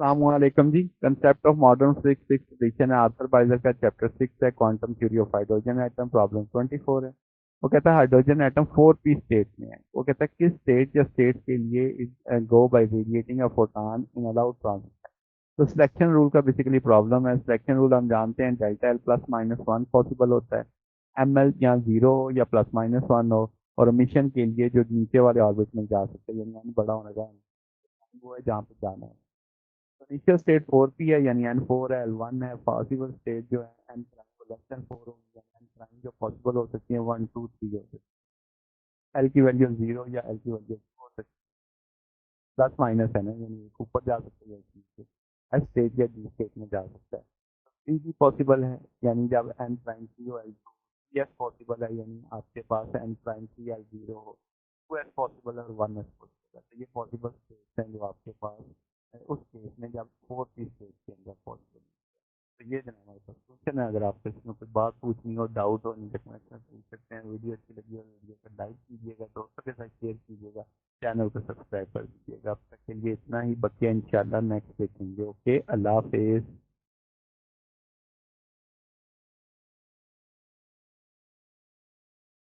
अलैक्म जी। Concept of modern physics six edition है, Arthur Beiser का चैप्टर 6 है, quantum theory of hydrogen atom, problem 24 है। वो कहता है हाइड्रोजन एटम 4p स्टेट में है। वो कहता है किस स्टेट या स्टेट के लिए is go by radiating a photon in allowed transition. तो सिलेक्शन रूल का बेसिकली प्रॉब्लम है। सिलेक्शन रूल हम जानते हैं, delta L plus minus one possible होता है, एम एल यहाँ जीरो हो या प्लस माइनस वन हो, और मिशन के लिए जो नीचे वाले ऑर्बिट में जा सकते हैं, यानी बड़ा होना चाहिए, वो है जहाँ पे जाना है। इनिशियल स्टेट 4p है, यानी n4 है, L1 है। पॉसिबल स्टेट जो है n प्राइम को लेस देन 4 होगी, यानी n प्राइम जो पॉसिबल हो सकती है 1 2 3 हो सकती है। L की वैल्यू 0 या L की वैल्यू हो सकती है प्लस माइनस है ना, यानी एक ऊपर जा सकती है, एक नीचे। S स्टेट या D स्टेट में जा सकता है। C भी पॉसिबल है, यानी जब n प्राइम 3 हो L2। S पॉसिबल है, यानी आपके पास n प्राइम 3 L0 हो। 2s पॉसिबल है और 1s पॉसिबल है। तो ये पॉसिबल स्टेट्स हैं जो आपके पास उस केस में जब 4p स्टेट के अंदर पॉसिबल है। तो ये जो हमारे पास क्वेश्चन है, अगर आपको इसमें कोई बात पूछनी हो, डाउट हो, नीचे कमेंट में पूछ सकते हैं। वीडियो अच्छी लगी हो वीडियो को लाइक कीजिएगा, दोस्तों के साथ शेयर कीजिएगा, चैनल को सब्सक्राइब कर दीजिएगा। अब तक के लिए इतना ही, बच्चे इंशाल्लाह नेक्स्ट देखेंगे। ओके, अल्लाह हाफिज़।